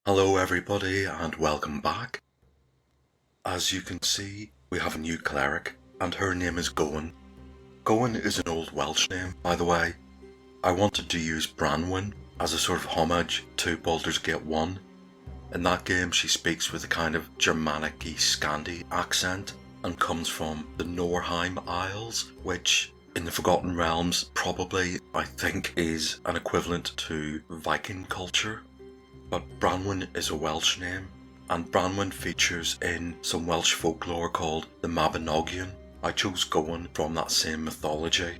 Hello everybody and welcome back. As you can see, we have a new cleric and her name is Gowan. Gowan is an old Welsh name, by the way. I wanted to use Branwen as a sort of homage to Baldur's Gate 1. In that game she speaks with a kind of Germanic-y Scandi accent and comes from the Norheim Isles, which in the Forgotten Realms probably, I think, is an equivalent to Viking culture. But Branwen is a Welsh name, and Branwen features in some Welsh folklore called the Mabinogion. I chose Gowan from that same mythology.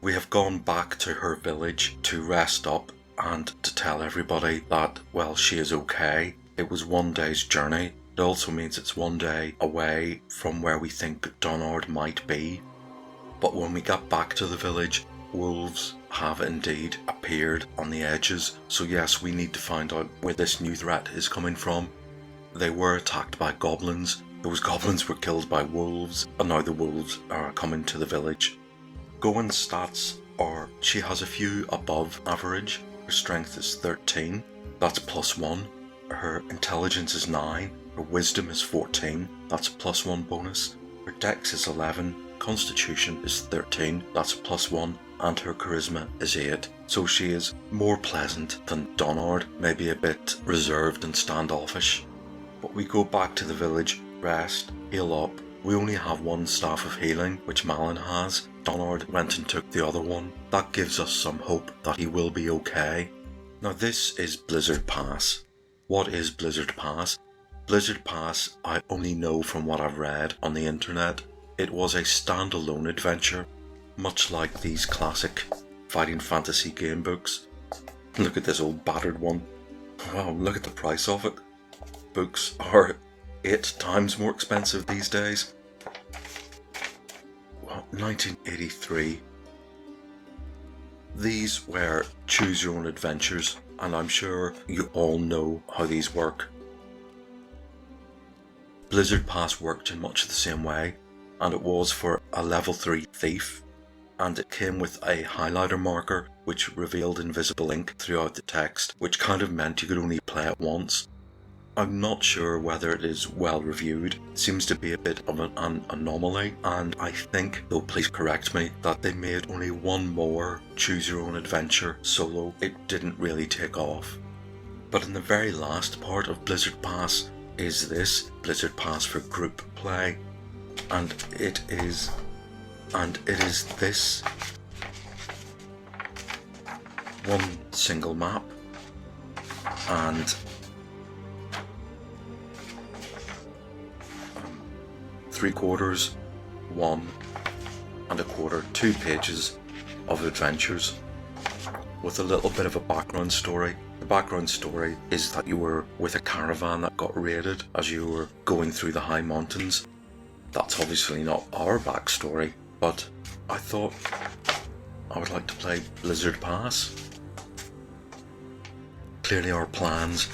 We have gone back to her village to rest up and to tell everybody that, well, she is okay. It was one day's journey. It also means it's one day away from where we think Donard might be. But when we get back to the village, wolves have indeed appeared on the edges, so yes, we need to find out where this new threat is coming from. They were attacked by goblins, those goblins were killed by wolves, and now the wolves are coming to the village. Gowan's stats are, she has a few above average. Her strength is 13, that's +1. Her intelligence is 9, her wisdom is 14, that's +1 bonus. Her dex is 11, constitution is 13, that's +1. And her charisma is 8, so she is more pleasant than Donard, maybe a bit reserved and standoffish. But we go back to the village, rest, heal up. We only have one staff of healing, which Malin has. Donard went and took the other one. That gives us some hope that he will be okay. Now this is Blizzard Pass. What is Blizzard Pass? Blizzard Pass I only know from what I've read on the internet. It was a standalone adventure, much like these classic fighting fantasy game books. Look at this old battered one. Wow, look at the price of it. Books are 8 times more expensive these days. Well, 1983. These were choose your own adventures, and I'm sure you all know how these work. Blizzard Pass worked in much the same way, and it was for a level 3 thief. And it came with a highlighter marker which revealed invisible ink throughout the text, which kind of meant you could only play it once. I'm not sure whether it is well reviewed. It seems to be a bit of an anomaly, and I think, though please correct me, that they made only one more choose your own adventure solo. It didn't really take off. But in the very last part of Blizzard Pass is this Blizzard Pass for group play, and it is this one single map and 3/4, 1 1/4, 2 pages of adventures with a little bit of a background story. The background story is that you were with a caravan that got raided as you were going through the high mountains. That's obviously not our backstory, but I thought I would like to play Blizzard Pass. Clearly our plans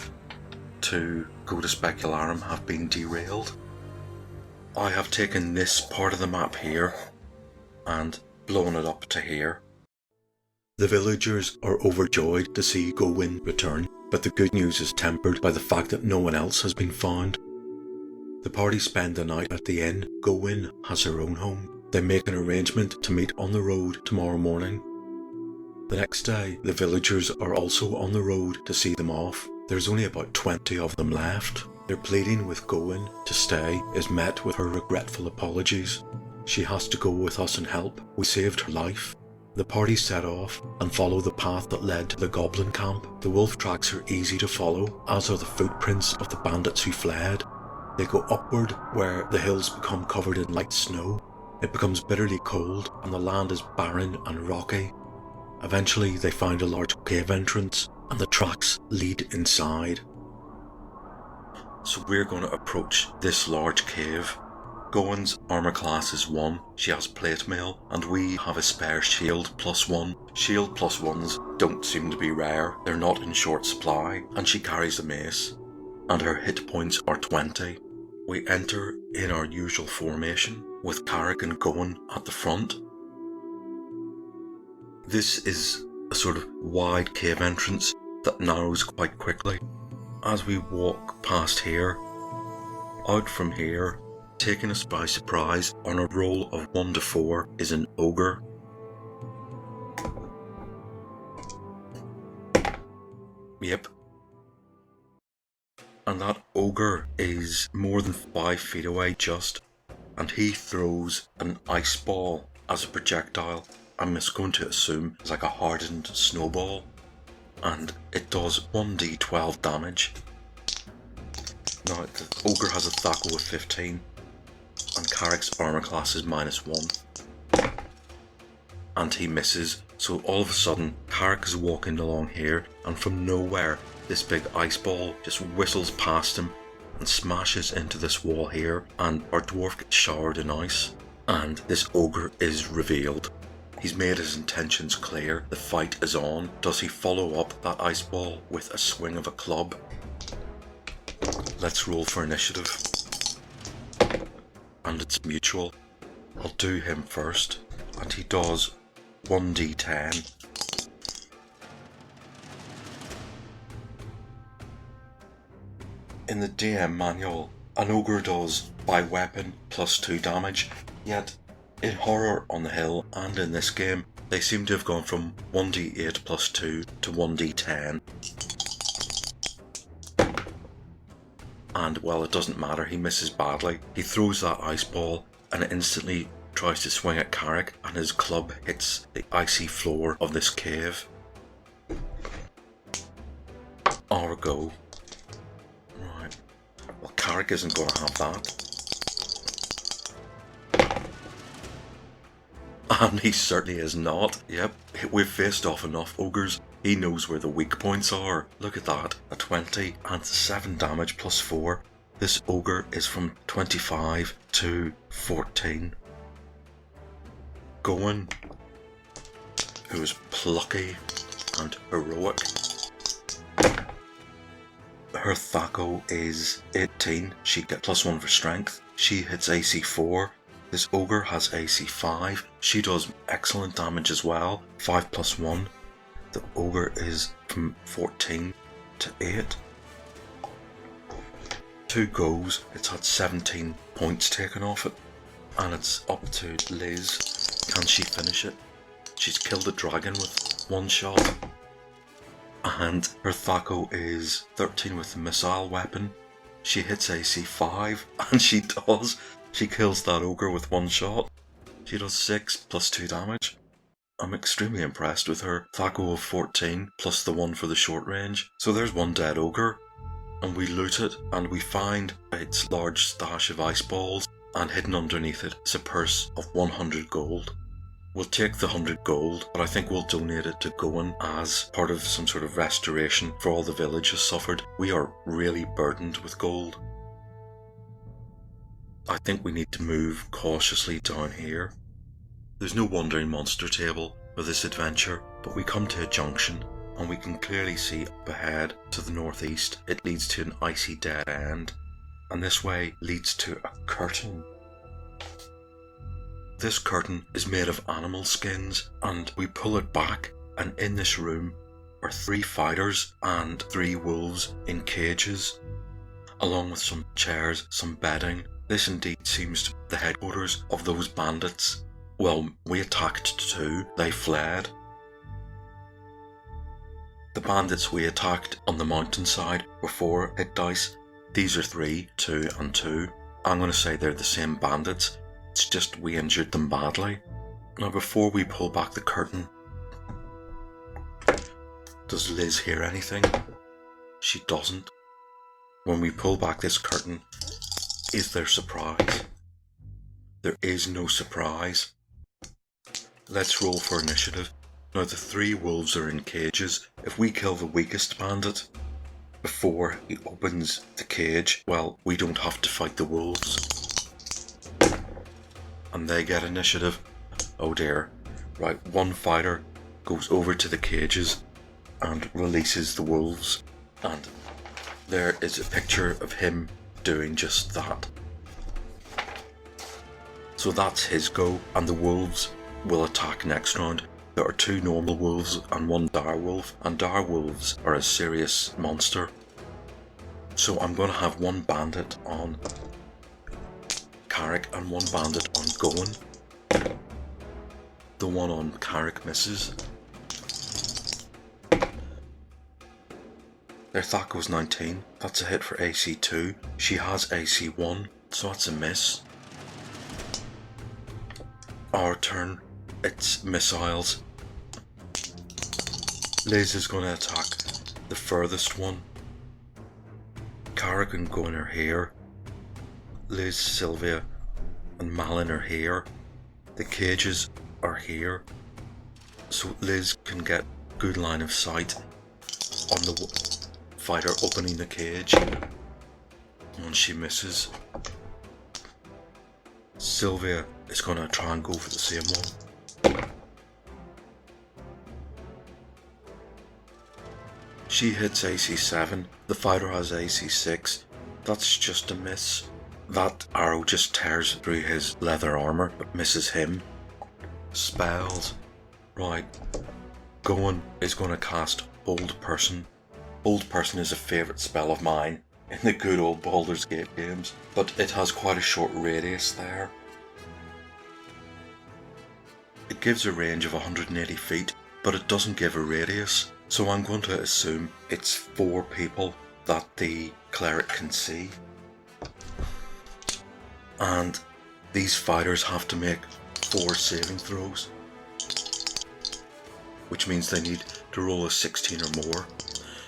to go to Specularum have been derailed. I have taken this part of the map here and blown it up to here. The villagers are overjoyed to see Gowan return, but the good news is tempered by the fact that no one else has been found. The party spend the night at the inn. Gowan has her own home. They make an arrangement to meet on the road tomorrow morning. The next day, the villagers are also on the road to see them off. There's only about 20 of them left. Their pleading with Gowan to stay is met with her regretful apologies. She has to go with us and help. We saved her life. The party set off and follow the path that led to the goblin camp. The wolf tracks are easy to follow, as are the footprints of the bandits who fled. They go upward where the hills become covered in light snow. It becomes bitterly cold and the land is barren and rocky. Eventually they find a large cave entrance and the tracks lead inside. So we're going to approach this large cave. Gowan's armor class is 1, she has plate mail, and we have a spare shield +1. Shield +1s don't seem to be rare, they're not in short supply, and she carries a mace, and her hit points are 20. We enter in our usual formation, with Carrick and Gowan at the front. This is a sort of wide cave entrance that narrows quite quickly. as we walk past here, out from here, taking us by surprise on a roll of 1 to 4 is an ogre. Yep. And that ogre is more than 5 feet away just, and he throws an ice ball as a projectile. I'm just going to assume it's like a hardened snowball, and it does 1d12 damage. Now the ogre has a THAC/O of 15, and Carrick's armor class is -1, and he misses. So all of a sudden, Carrick is walking along here, and from nowhere, this big ice ball just whistles past him and smashes into this wall here, and our dwarf gets showered in ice, and this ogre is revealed. He's made his intentions clear. The fight is on. Does he follow up that ice ball with a swing of a club? Let's roll for initiative. And it's mutual. I'll do him first, and he does 1d10. In the DM manual, an ogre does by weapon +2 damage, yet in Horror on the Hill and in this game, they seem to have gone from 1d8 +2 to 1d10. And well, it doesn't matter, he misses badly. He throws that ice ball and instantly tries to swing at Carrick, and his club hits the icy floor of this cave. Our go. Right. Well, Carrick isn't going to have that. And he certainly is not. Yep, we've faced off enough ogres. He knows where the weak points are. Look at that. A 20 and 7 damage +4. This ogre is from 25 to 14. Gowan, who is plucky and heroic. Her THAC/O is 18. She gets +1 for strength. She hits AC 4. This ogre has AC 5. She does excellent damage as well. 5 + 1. The ogre is from 14 to 8. 2 goes. It's had 17 points taken off it. And it's up to Liz. Can she finish it? She's killed a dragon with 1 shot. And her THAC/O is 13 with the missile weapon. She hits AC 5, and she kills that ogre with 1 shot. She does 6 + 2 damage. I'm extremely impressed with her THAC/O of 14 plus the 1 for the short range. So there's 1 dead ogre, and we loot it, and we find its large stash of ice balls, and hidden underneath it is a purse of 100 gold. We'll take the 100 gold, but I think we'll donate it to Gowan as part of some sort of restoration for all the village has suffered. We are really burdened with gold. I think we need to move cautiously down here. There's no wandering monster table for this adventure, but we come to a junction, and we can clearly see up ahead to the northeast it leads to an icy dead end, and this way leads to a curtain. This curtain is made of animal skins, and we pull it back, and in this room are 3 fighters and 3 wolves in cages, along with some chairs, some bedding. This indeed seems to be the headquarters of those bandits. Well, we attacked 2, they fled. The bandits we attacked on the mountainside were 4 hit dice. These are 3, 2 and 2. I'm going to say they're the same bandits. It's just we injured them badly. Now before we pull back the curtain, does Liz hear anything? She doesn't. When we pull back this curtain, is there surprise? There is no surprise. Let's roll for initiative. Now the 3 wolves are in cages. If we kill the weakest bandit before he opens the cage, well, we don't have to fight the wolves. And they get initiative. Oh dear. Right, 1 fighter goes over to the cages and releases the wolves. And there is a picture of him doing just that. So that's his go, and the wolves will attack next round. There are 2 normal wolves and 1 dire wolf, and dire wolves are a serious monster. So I'm going to have one bandit on Carrick and one bandit on Gowan. The one on Carrick misses. Their attack goes 19. That's a hit for AC 2. She has AC 1, so that's a miss. Our turn. It's missiles. Liz is going to attack the furthest one. Carrick and Gowan are here. Liz, Sylvia and Malin are here. The cages are here. So Liz can get good line of sight on the fighter opening the cage. And she misses. Sylvia is going to try and go for the same one. She hits AC 7. The fighter has AC 6. That's just a miss. That arrow just tears through his leather armor but misses him. Spells. Right. Gowan is going to cast Bold Person. Bold Person is a favourite spell of mine in the good old Baldur's Gate games, but it has quite a short radius there. It gives a range of 180 feet, but it doesn't give a radius, so I'm going to assume it's 4 people that the cleric can see. And these fighters have to make 4 saving throws, which means they need to roll a 16 or more.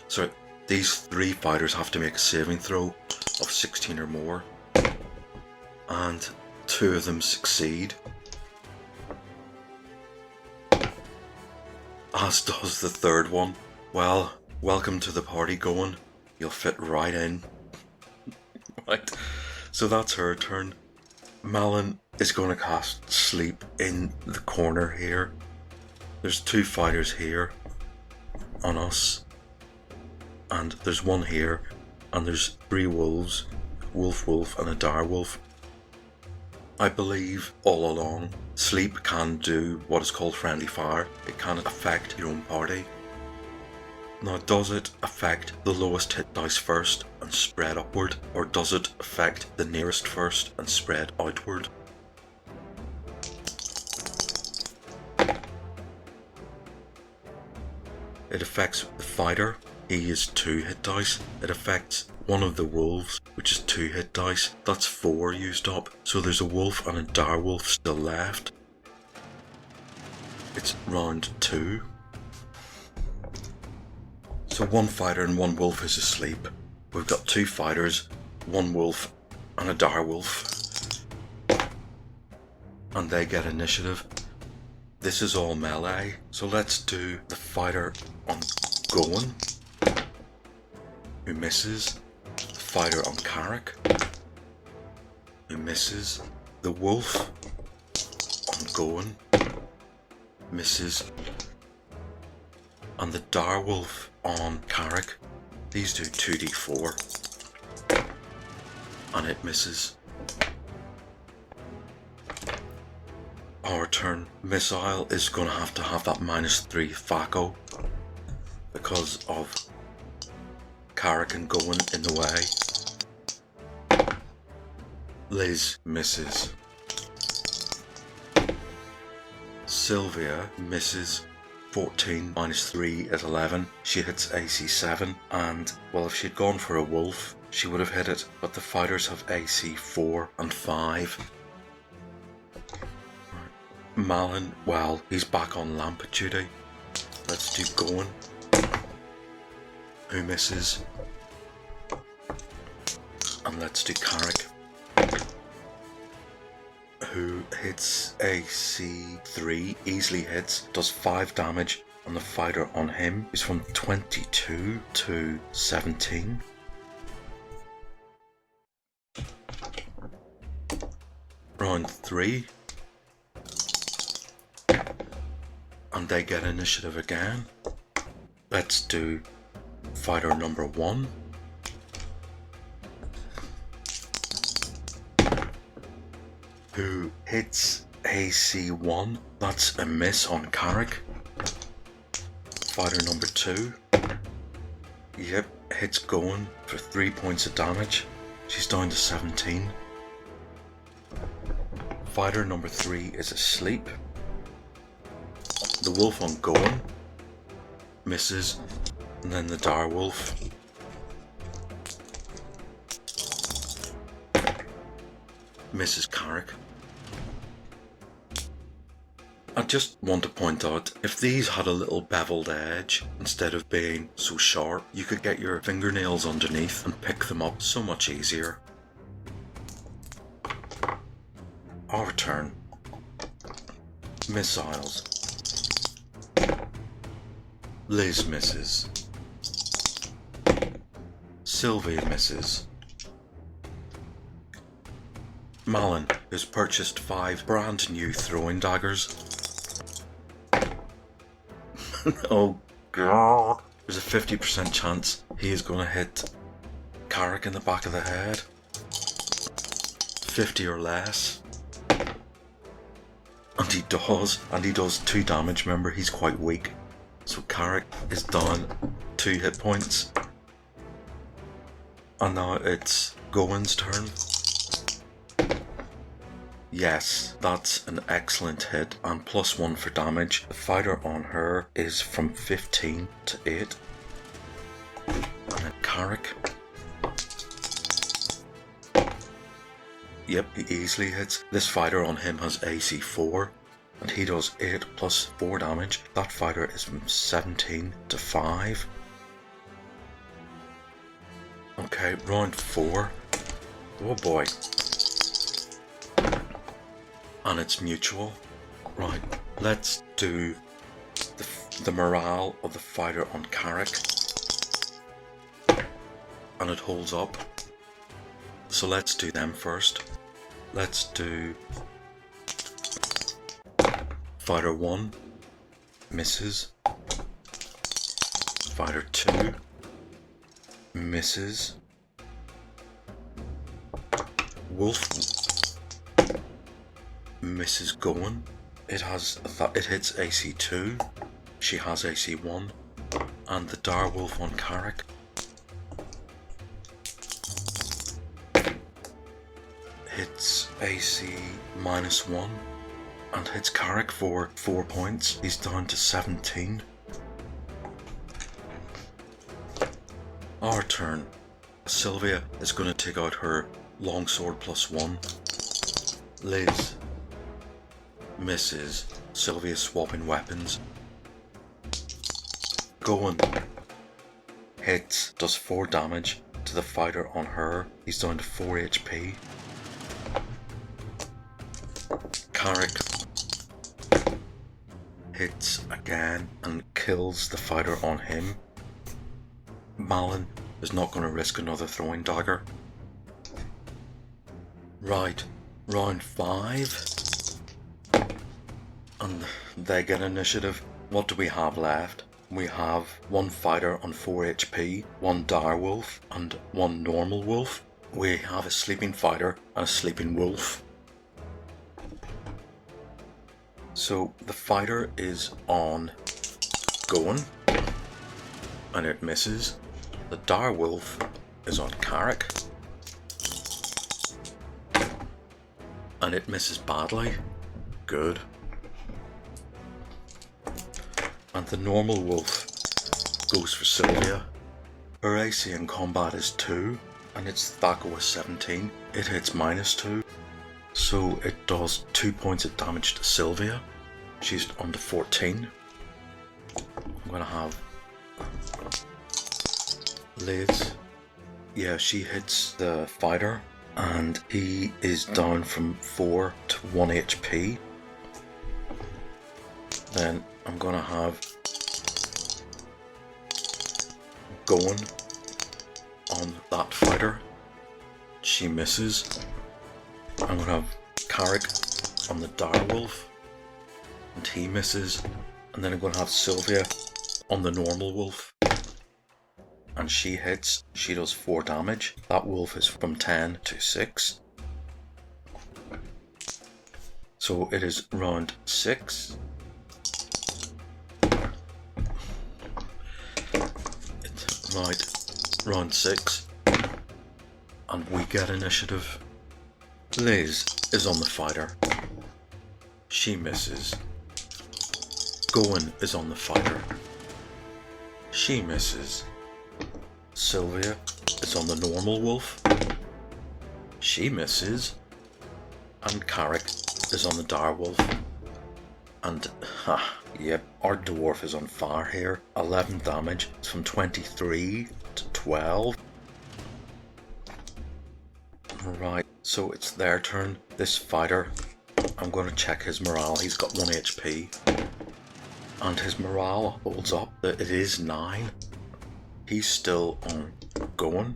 So these 3 fighters have to make a saving throw of 16 or more, and 2 of them succeed, as does the 3rd one. Well, welcome to the party, Gowan. You'll fit right in. Right, so that's her turn. Malin is going to cast Sleep in the corner here. There's 2 fighters here on us, and there's 1 here, and there's 3 wolves, wolf and a dire wolf. I believe all along Sleep can do what is called friendly fire. It can affect your own party. Now, does it affect the lowest hit dice first and spread upward, or does it affect the nearest first and spread outward? It affects the fighter. He is 2 hit dice. It affects one of the wolves, which is 2 hit dice. That's 4 used up. So there's a wolf and a dire wolf still left. It's round 2. So 1 fighter and 1 wolf is asleep. We've got 2 fighters, 1 wolf and a dire wolf. And they get initiative. This is all melee. So let's do the fighter on Gowan, who misses. The fighter on Carrick, who misses. The wolf on Gowan misses. And the dire wolf on Carrick. These do 2d4 and it misses. Our turn. Missile is going to have that -3 FACO because of Carrick and Gowan in the way. Liz misses. Sylvia misses. 14 -3 is 11. She hits AC 7, and well, if she'd gone for a wolf, she would have hit it, but the fighters have AC 4 and 5. Malin, well, he's back on lamp duty. Let's do Gowan, who misses. And let's do Carrick, who hits AC 3, easily hits, does 5 damage, and the fighter on him is from 22 to 17. Round 3. And they get initiative again. Let's do fighter number 1. Who hits AC 1. That's a miss on Carrick. Fighter number 2. Yep, hits Gowan for 3 points of damage. She's down to 17. Fighter number 3 is asleep. The wolf on Gowan misses, and then the dire wolf. Misses Carrick. I just want to point out, if these had a little beveled edge instead of being so sharp, you could get your fingernails underneath and pick them up so much easier. Our turn. Missiles. Liz misses. Sylvia misses. Malin has purchased 5 brand new throwing daggers. Oh god. There's a 50% chance he is going to hit Carrick in the back of the head. 50 or less. And he does 2 damage. Remember, he's quite weak. So Carrick is down 2 hit points. And now it's Gowan's turn. Yes, that's an excellent hit, and +1 for damage. The fighter on her is from 15 to 8. And then Carrick. Yep, he easily hits. This fighter on him has AC 4, and he does 8 plus 4 damage. That fighter is from 17 to 5. Okay, round 4. Oh boy. And it's mutual. Right, let's do the morale of the fighter on Carrick. And it holds up. So let's do them first. Let's do fighter 1 misses. Fighter 2 misses. Wolf misses Gowan. It hits AC 2. She has AC 1. And the dire wolf on Carrick hits AC -1 and hits Carrick for 4 points. He's down to 17. Our turn. Sylvia is going to take out her longsword +1. Liz misses. Sylvia swapping weapons. Gowan hits, does 4 damage to the fighter on her. He's down to 4 HP. Carrick hits again and kills the fighter on him. Malin is not going to risk another throwing dagger. Right, round 5. And they get initiative. What do we have left? We have 1 fighter on 4 HP, 1 dire wolf, and 1 normal wolf. We have a sleeping fighter and a sleeping wolf. So the fighter is on Gowan, and it misses. The dire wolf is on Carrick, and it misses badly. Good. And the normal wolf goes for Sylvia. Her AC in combat is 2, and its Thaco is 17. It hits -2, so it does 2 points of damage to Sylvia. She's on to 14. I'm gonna have Liz. Yeah, she hits the fighter, and he is down from 4 to 1 HP. Then I'm gonna have Gowan on that fighter. She misses. I'm gonna have Carrick on the dire wolf, and he misses. And then I'm gonna have Sylvia on the normal wolf, and she hits. She does 4 damage. That wolf is from 10 to 6. So it is round 6. Right, round 6. And we get initiative. Liz is on the fighter. She misses. Gowan is on the fighter. She misses. Sylvia is on the normal wolf. She misses. And Carrick is on the direwolf. And, yep, our dwarf is on fire here. 11 damage. It's from 23 to 12. Right, so it's their turn. This fighter, I'm going to check his morale. He's got 1 HP. And his morale holds up. It is 9. He's still on going.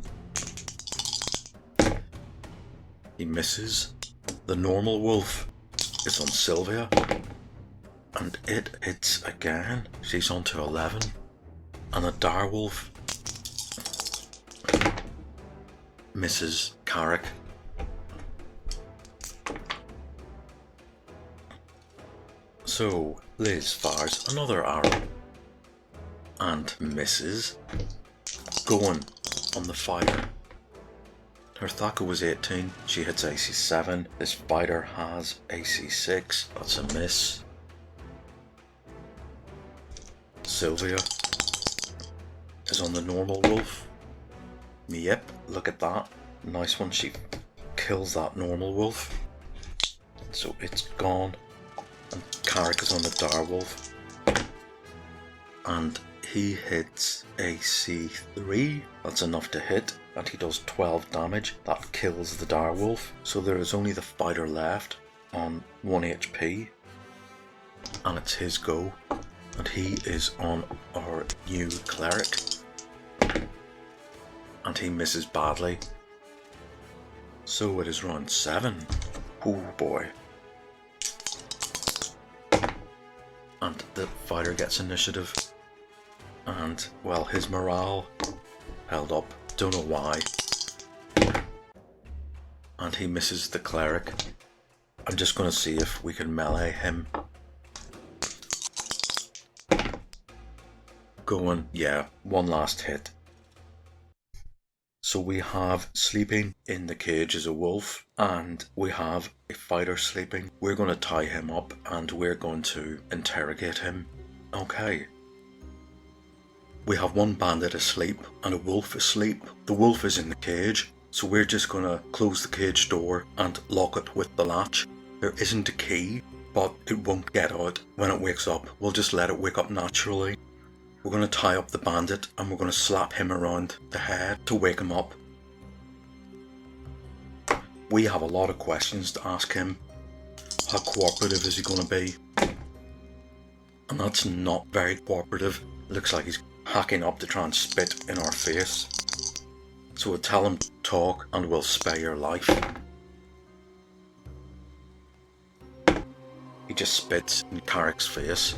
He misses. The normal wolf is on Sylvia. And it hits again. She's on to 11. And the direwolf misses Carrick. So Liz fires another arrow and misses. Going on the fighter. Her Thacker was 18, she hits AC 7. This fighter has AC 6, that's a miss. Sylvia is on the normal wolf. Yep, look at that. Nice one, she kills that normal wolf. So it's gone. And Carrick is on the direwolf. And he hits AC 3. That's enough to hit. And he does 12 damage. That kills the direwolf. So there is only the fighter left on 1 HP. And it's his go. And he is on our new cleric. And he misses badly. So it is round 7. Oh boy. And the fighter gets initiative. And, well, his morale held up. Don't know why. And he misses the cleric. I'm just going to see if we can melee him. Going, yeah, one last hit. So we have sleeping in the cage as a wolf, and we have a fighter sleeping. We're going to tie him up and we're going to interrogate him. Okay. We have one bandit asleep and a wolf asleep. The wolf is in the cage, so we're just going to close the cage door and lock it with the latch. There isn't a key, but it won't get out when it wakes up. We'll just let it wake up naturally. We're going to tie up the bandit and we're going to slap him around the head to wake him up. We have a lot of questions to ask him. How cooperative is he going to be? And that's not very cooperative. It looks like he's hacking up to try and spit in our face. So we'll tell him to talk and we'll spare your life. He just spits in Carrick's face.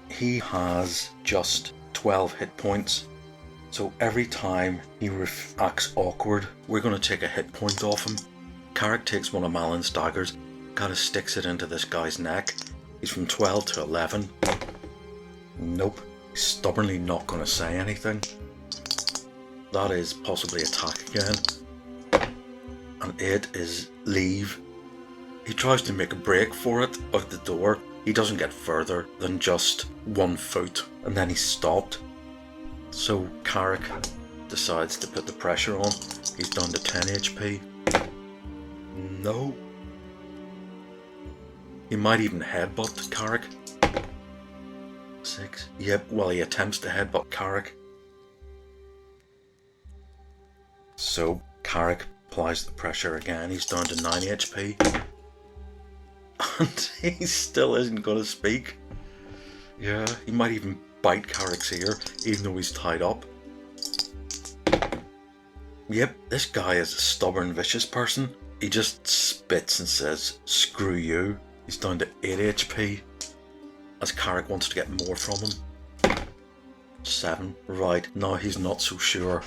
He has just 12 hit points, so every time he acts awkward, we're going to take a hit point off him. Carrick takes one of Malin's daggers, kind of sticks it into this guy's neck. He's from 12 to 11. Nope, he's stubbornly not going to say anything. That is possibly attack again. And it is leave. He tries to make a break for it out the door. He doesn't get further than just 1 foot, and then he's stopped. So Carrick decides to put the pressure on. He's down to 10 HP. No. He might even headbutt Carrick. 6. Yep, well, he attempts to headbutt Carrick. So Carrick applies the pressure again. He's down to 9 HP. And he still isn't going to speak. Yeah, he might even bite Carrick's ear, even though he's tied up. Yep, this guy is a stubborn, vicious person. He just spits and says, screw you. He's down to 8 HP. As Carrick wants to get more from him. 7. Right, now he's not so sure.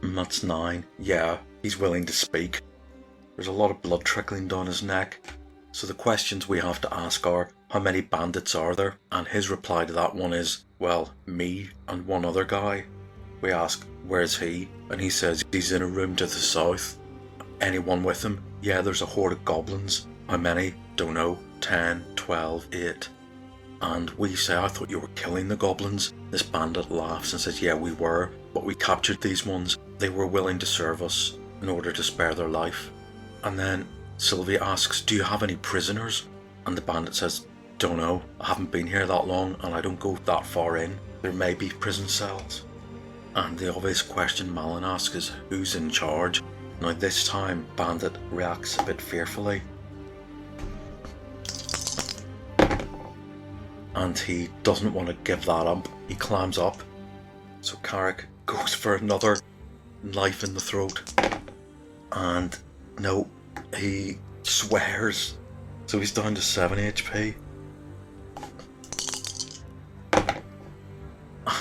That's 9. Yeah, he's willing to speak. There's a lot of blood trickling down his neck. So the questions we have to ask are, how many bandits are there? And his reply to that one is, well, me and one other guy. We ask, where's he? And he says he's in a room to the south. Anyone with him? Yeah, there's a horde of goblins. How many? Don't know. 10, 12, 8. And we say, I thought you were killing the goblins. This bandit laughs and says, yeah, we were, but we captured these ones. They were willing to serve us in order to spare their life. And then Sylvia asks, do you have any prisoners? And the bandit says, don't know. I haven't been here that long and I don't go that far in. There may be prison cells. And the obvious question Malin asks is, who's in charge? Now this time, Bandit reacts a bit fearfully. And he doesn't want to give that up. He climbs up. So Carrick goes for another knife in the throat. And no, he swears. So he's down to 7 HP.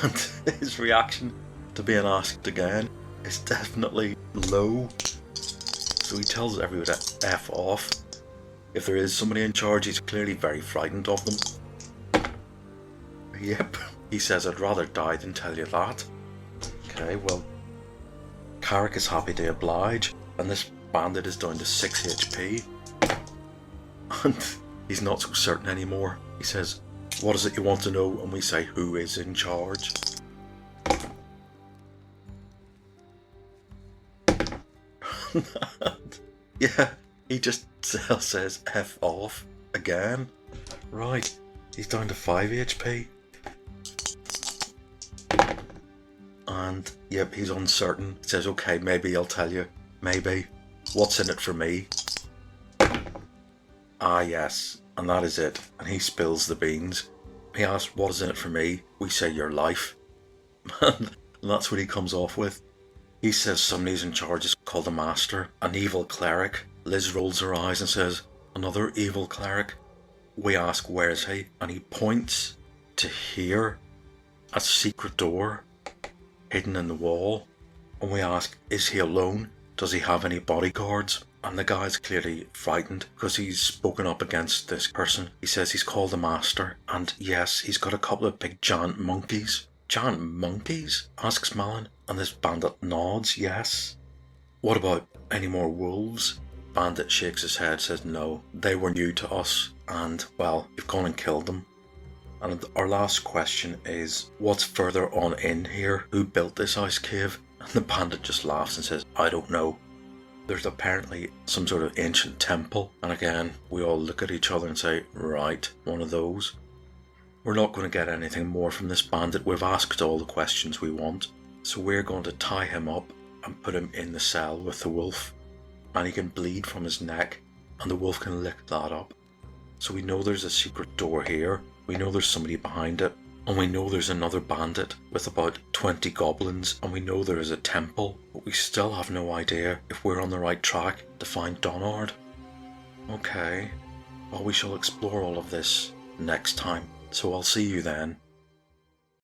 And his reaction to being asked again is definitely low. So he tells everyone to F off. If there is somebody in charge, he's clearly very frightened of them. Yep, he says, I'd rather die than tell you that. Okay, well, Carrick is happy to oblige, and this bandit is down to 6 HP. And he's not so certain anymore. He says, what is it you want to know? And we say, who is in charge? Yeah, he just says F off again. Right, he's down to 5 HP. And yep, he's uncertain. He says, okay, maybe I'll tell you. Maybe. What's in it for me? Ah, yes, and that is it. And he spills the beans. He asks, what is in it for me? We say, your life. And that's what he comes off with. He says somebody's in charge is called a master, an evil cleric. Liz rolls her eyes and says, another evil cleric. We ask, where is he? And he points to here, a secret door hidden in the wall. And we ask, is he alone? Does he have any bodyguards? And the guy's clearly frightened because he's spoken up against this person. He says he's called a master, and yes, he's got a couple of big giant monkeys. Giant monkeys? Asks Malin, and this bandit nods, yes. What about any more wolves? Bandit shakes his head, says no, they were new to us, and well, you've gone and killed them. And our last question is, what's further on in here? Who built this ice cave? And the bandit just laughs and says, I don't know. There's apparently some sort of ancient temple, and again, we all look at each other and say, right, one of those. We're not going to get anything more from this bandit. We've asked all the questions we want. So we're going to tie him up and put him in the cell with the wolf. And he can bleed from his neck, and the wolf can lick that up. So we know there's a secret door here. We know there's somebody behind it. And we know there's another bandit with about 20 goblins. And we know there is a temple. But we still have no idea if we're on the right track to find Donard. Okay. Well, we shall explore all of this next time. So I'll see you then.